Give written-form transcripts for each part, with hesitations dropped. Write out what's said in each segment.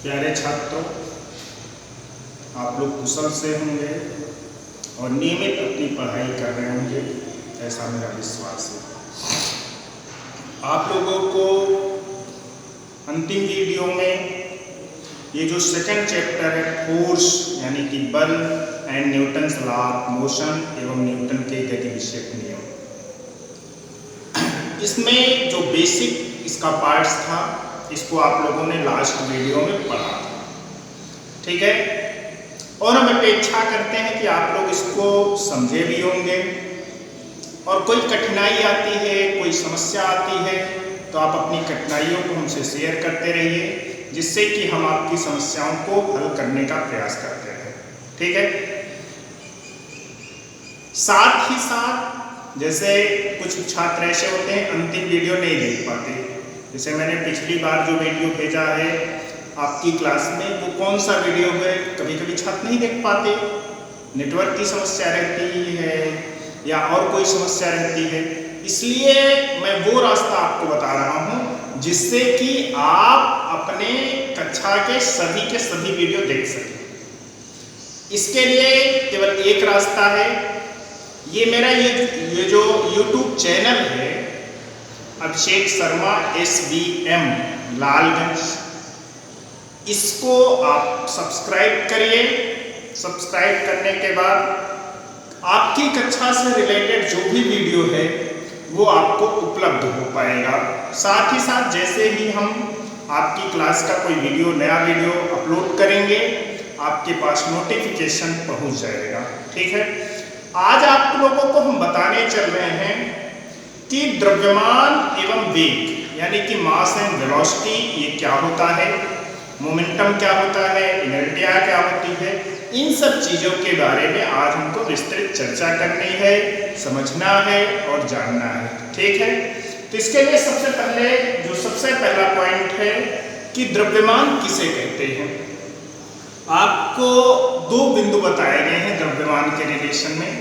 प्यारे छात्रों, आप लोग कुशल से होंगे और नियमित अपनी पढ़ाई कर रहे होंगे, ऐसा मेरा विश्वास है। आप लोगों को अंतिम वीडियो में ये जो सेकंड चैप्टर है फोर्स यानी कि बल and Newton's law of motion एवं न्यूटन के गति विषयक नियम, इसमें जो बेसिक इसका पार्ट्स था इसको आप लोगों ने लास्ट वीडियो में पढ़ा था, ठीक है। और हम अपेक्षा करते हैं कि आप लोग इसको समझे भी होंगे और कोई कठिनाई आती है, कोई समस्या आती है तो आप अपनी कठिनाइयों को हमसे शेयर करते रहिए, जिससे कि हम आपकी समस्याओं को हल करने का प्रयास करते रहें, ठीक है। साथ ही साथ जैसे कुछ छात्र ऐसे होते हैं अंतिम वीडियो नहीं देख पाते, जैसे मैंने पिछली बार जो वीडियो भेजा है आपकी क्लास में, वो कौन सा वीडियो है, कभी कभी छात्र नहीं देख पाते, नेटवर्क की समस्या रहती है या और कोई समस्या रहती है, इसलिए मैं वो रास्ता आपको बता रहा हूँ जिससे कि आप अपने कक्षा के सभी वीडियो देख सकें। इसके लिए केवल एक रास्ता है, ये मेरा ये जो YouTube चैनल है अभिषेक शर्मा SBM लालगंज, इसको आप सब्सक्राइब करिए। सब्सक्राइब करने के बाद आपकी कक्षा से रिलेटेड जो भी वीडियो है वो आपको उपलब्ध हो पाएगा। साथ ही साथ जैसे ही हम आपकी क्लास का कोई वीडियो, नया वीडियो अपलोड करेंगे, आपके पास नोटिफिकेशन पहुंच जाएगा, ठीक है। आज आप लोगों को हम बताने चल रहे हैं कि द्रव्यमान एवं वेग यानी कि मास एंड वेलोसिटी ये क्या होता है, मोमेंटम क्या होता है, इनर्शिया क्या होती है, इन सब चीज़ों के बारे में आज हमको विस्तृत चर्चा करनी है, समझना है और जानना है, ठीक है। तो इसके लिए सबसे पहला पॉइंट है कि द्रव्यमान किसे कहते हैं। आपको दो बिंदु बताए गए हैं द्रव्यमान के रिलेशन में,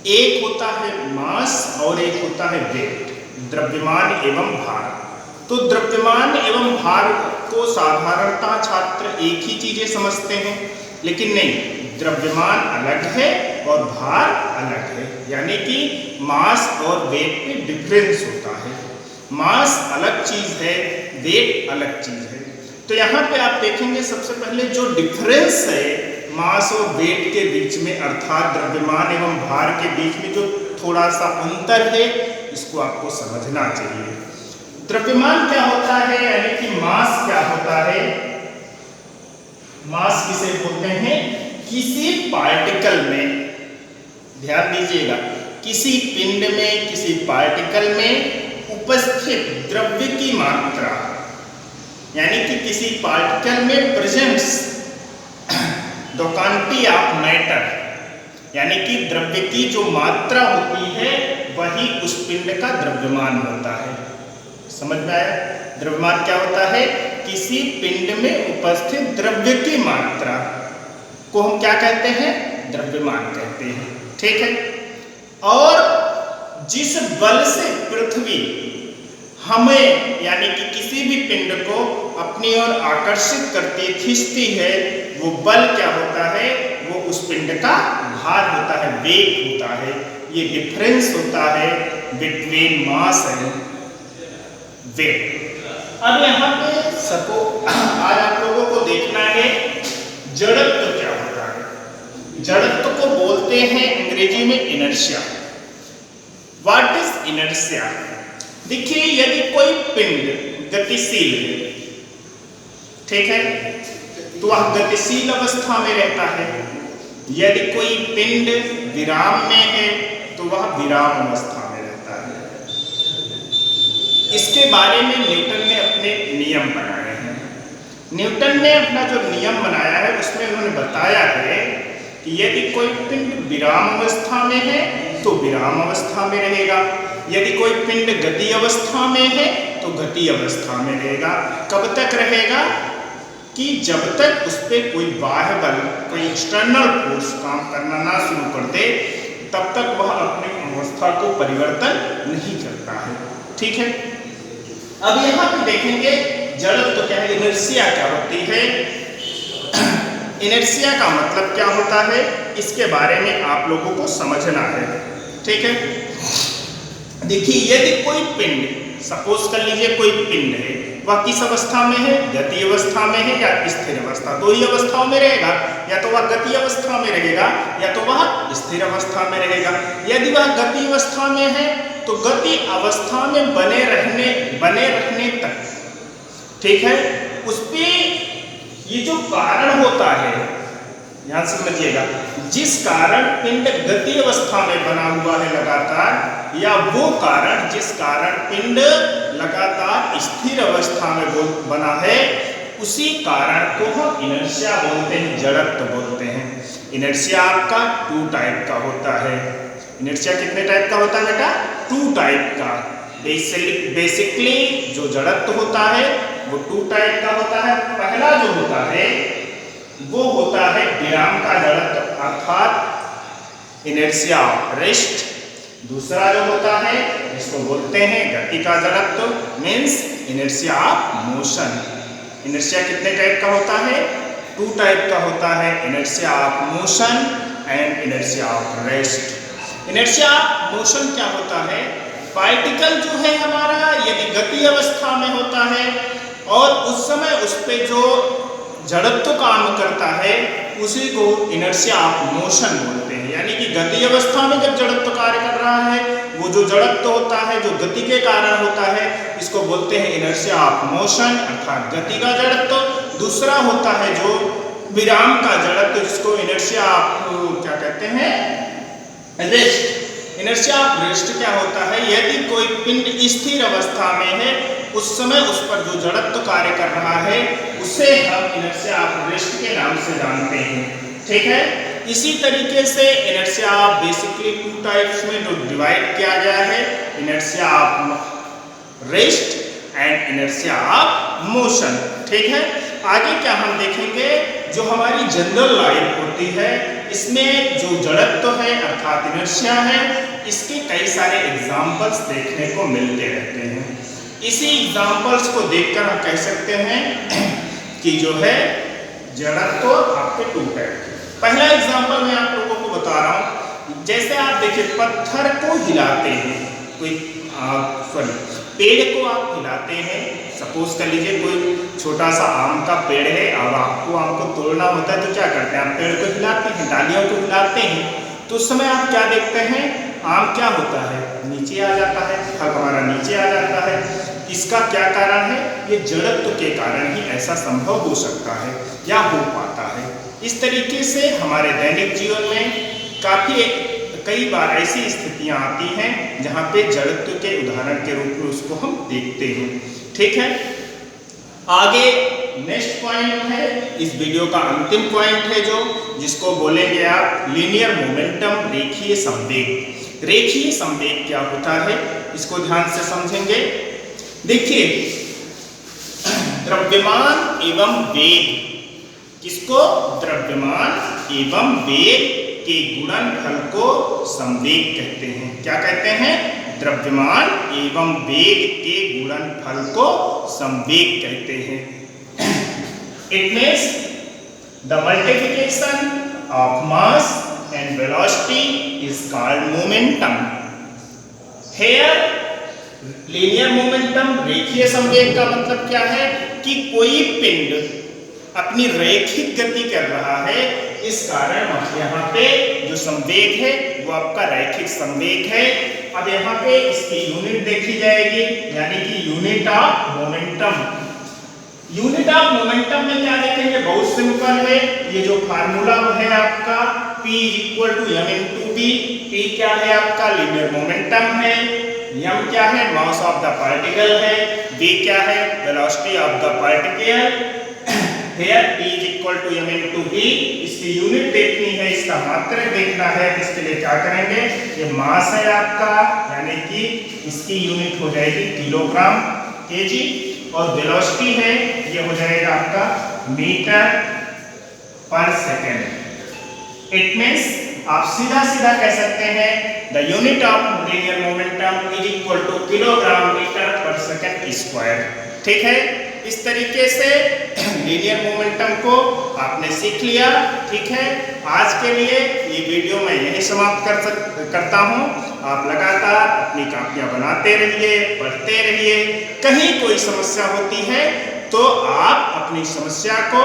एक होता है मास और एक होता है वेट, द्रव्यमान एवं भार। तो द्रव्यमान एवं भार को साधारणतः छात्र एक ही चीजें समझते हैं, लेकिन नहीं, द्रव्यमान अलग है और भार अलग है, यानी कि मास और वेट में डिफरेंस होता है। मास अलग चीज है, वेट अलग चीज है। तो यहाँ पे आप देखेंगे सबसे पहले जो डिफरेंस है मास और वेट के बीच में, अर्थात द्रव्यमान एवं भार के बीच में जो थोड़ा सा अंतर है, इसको आपको समझना चाहिए। द्रव्यमान क्या होता है यानी कि मास क्या होता है, मास किसे बोलते हैं, किसी पार्टिकल में, ध्यान दीजिएगा, किसी पिंड में, किसी पार्टिकल में उपस्थित द्रव्य की मात्रा, यानी कि किसी पार्टिकल में presence the quantity of matter, यानी कि द्रव्य की जो मात्रा होती है वही उस पिंड का द्रव्यमान होता है। समझ में आया? द्रव्यमान क्या होता है, किसी पिंड में उपस्थित द्रव्य की मात्रा को हम क्या कहते हैं, द्रव्यमान कहते हैं, ठीक है। और जिस बल से पृथ्वी हमें यानी कि किसी भी पिंड को अपनी ओर आकर्षित करती, खींचती है, वो बल क्या होता है, वो उस पिंड का भार होता है, वेग होता है। ये डिफरेंस होता है बिटवीन मास एंड वेट। अब यहाँ पे आज आप लोगों को देखना है जड़त्व क्या होता है। जड़त्व को बोलते हैं अंग्रेजी में इनर्शिया। What is inertia? देखिए, यदि कोई पिंड गतिशील है, ठीक है, तो वह गतिशील अवस्था में रहता है। यदि कोई पिंड विराम में है तो वह विराम अवस्था में रहता है। इसके बारे में न्यूटन ने अपने नियम बनाए हैं। न्यूटन ने अपना जो नियम बनाया है उसमें उन्होंने बताया है कि यदि कोई पिंड विराम अवस्था में है तो विराम अवस्था में रहेगा, यदि कोई पिंड गति अवस्था में है तो गति अवस्था में रहेगा। कब तक रहेगा? कि जब तक उस पर कोई बाह्य बल, कोई एक्सटर्नल फोर्स काम करना ना शुरू कर दे, तब तक वह अपनी अवस्था को परिवर्तन नहीं करता है, ठीक है। अब यहाँ पे देखेंगे जड़त्व क्या है, इनर्शिया क्या होती है, इनर्शिया का मतलब क्या होता है, इसके बारे में आप लोगों को समझना है। ठीक है, देखिए यदि कोई पिंड, सपोज कर लीजिए कोई पिंड है, वह किस अवस्था में है, गति अवस्था में है या स्थिर अवस्था, दो ही अवस्थाओं में रहेगा, या तो वह गति अवस्था में रहेगा या तो वह स्थिर अवस्था में रहेगा। यदि वह गति अवस्था में है तो गति अवस्था में बने रहने तक, ठीक है, उस पे ये जो कारण होता है, ध्यान समझिएगा, जिस कारण पिंड गति अवस्था में बना हुआ है लगातार, या वो कारण जिस कारण पिंड लगातार स्थिर अवस्था में बना है, उसी कारण को हम इनर्शिया बोलते हैं, जड़त्व बोलते हैं। इनर्शिया आपका 2 टाइप का होता है। इनर्शिया कितने टाइप का होता है बेटा? 2 टाइप का। बेसिकली जो जड़त्व होता है वो 2 टाइप का होता है। पहला जो होता है वो होता है विराम का जड़त्व अर्थात इनर्शिया ऑफ रेस्ट। दूसरा जो होता है इसको बोलते हैं गति का जड़त्व, means inertia of motion. Inertia कितने टाइप का होता है? 2 टाइप का होता है, inertia of motion and inertia of rest. Inertia of motion क्या होता है? पार्टिकल जो है हमारा यदि गति अवस्था में होता है और उस समय उस पे जो जड़त्व काम करता है उसी को इनर्शिया ऑफ मोशन बोलते हैं। यानी कि गति अवस्था में जब जड़त्व कार्य कर रहा है, वो जो जड़त्व होता है जो गति के कारण होता है, इसको बोलते हैं इनर्शिया ऑफ मोशन अर्थात गति का जड़त्व। दूसरा होता है जो विराम का जड़त्व, जिसको इनर्शिया ऑफ क्या कहते हैं? रेस्ट। इनर्शिया ऑफ रेस्ट क्या होता है? यदि कोई पिंड स्थिर अवस्था में है, उस समय उस पर जो जड़त्व कार्य कर रहा है उसे हम इनर्शिया ऑफ रेस्ट के नाम से जानते हैं। ठीक है, इसी तरीके से इनर्शिया ऑफ बेसिकली 2 टाइप्स में जो डिवाइड किया गया है, inertia of rest and inertia of motion. ठीक है, आगे क्या हम देखेंगे, जो हमारी जनरल लाइफ होती है इसमें जो जड़त्व है अर्थात इनर्शिया है, इसके कई सारे एग्जाम्पल्स देखने को मिलते रहते हैं। इसी एग्जाम्पल्स को देखकर हम कह सकते हैं कि जो है जड़त्व आपके 2 टाइप। पहला एग्जाम्पल मैं आप लोगों को बता रहा हूँ, जैसे आप देखिए पत्थर को हिलाते हैं, पेड़ को आप हिलाते हैं। सपोज कर लीजिए कोई छोटा सा आम का पेड़ है, अब आपको आम को तोड़ना होता है तो क्या करते हैं? आप पेड़ को हिलाते हैं, डालियों को हिलाते हैं, तो उस समय आप क्या देखते हैं? आम क्या होता है? नीचे आ जाता है, फल हमारा नीचे आ जाता है। इसका क्या कारण है? ये जड़त्व के कारण ही ऐसा संभव हो सकता है या हो पाता है। इस तरीके से हमारे दैनिक जीवन में कई बार ऐसी स्थितियां आती हैं जहां पे जड़त्व के उदाहरण के रूप में उसको हम देखते हैं। ठीक है, आगे नेक्स्ट पॉइंट है, इस वीडियो का अंतिम पॉइंट है जिसको बोलेंगे आप लीनियर मोमेंटम, रेखीय संवेग। रेखीय संवेग क्या होता है इसको ध्यान से समझेंगे। देखिए द्रव्यमान एवं वेग, किसको? द्रव्यमान एवं वेग के गुणनफल को संवेग कहते हैं। क्या कहते हैं? द्रव्यमान एवं वेग के गुणनफल को संवेग कहते हैं। It means the multiplication of mass and velocity is called momentum. Here linear momentum, रेखीय संवेग का मतलब क्या है कि कोई पिंड अपनी रैखिक गति कर रहा है, इस कारण यहाँ पे जो संवेग है वो आपका रैखिक संवेग है। अब यहाँ पे इसकी यूनिट देखी जाएगी, यानी कि unit of momentum. Unit of momentum में क्या देखेंगे? बहुत सिंपल है, ये जो फार्मूला है आपका P = m/v। P क्या है आपका? लीनियर मोमेंटम है। m क्या है? मास ऑफ द पार्टिकल है। v क्या है? Velocity of the particle. Here P = m/v। इसकी यूनिट देखनी है, इसका मात्रक देखना है, इसके लिए क्या करेंगे? ये मास है आपका, यानी कि इसकी यूनिट हो जाएगी किलोग्राम kg, और वेलोसिटी है ये हो जाएगा आपका metre per second. It means आप सीधा कह सकते हैं the unit of linear momentum is equal to kilogram metre per second square. ठीक है, इस तरीके से लीनियर मोमेंटम को आपने सीख लिया। ठीक है, आज के लिए ये वीडियो मैं यहीं समाप्त करता हूँ। आप लगातार अपनी कापियाँ बनाते रहिए, पढ़ते रहिए। कहीं कोई समस्या होती है तो आप अपनी समस्या को,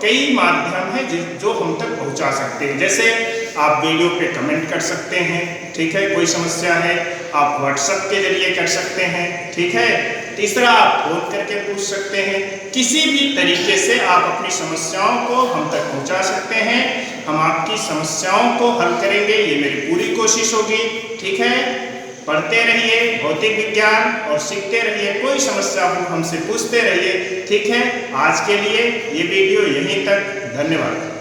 कई माध्यम है जो हम तक पहुंचा सकते हैं। जैसे आप वीडियो पे कमेंट कर सकते हैं, ठीक है, कोई समस्या है आप व्हाट्सएप के जरिए कर सकते हैं, ठीक है। तीसरा, आप फोन करके पूछ सकते हैं। किसी भी तरीके से आप अपनी समस्याओं को हम तक पहुंचा सकते हैं। हम आपकी समस्याओं को हल करेंगे, ये मेरी पूरी कोशिश होगी। ठीक है, पढ़ते रहिए भौतिक विज्ञान और सीखते रहिए। कोई समस्या हो हमसे पूछते रहिए। ठीक है, आज के लिए ये वीडियो यहीं तक। धन्यवाद।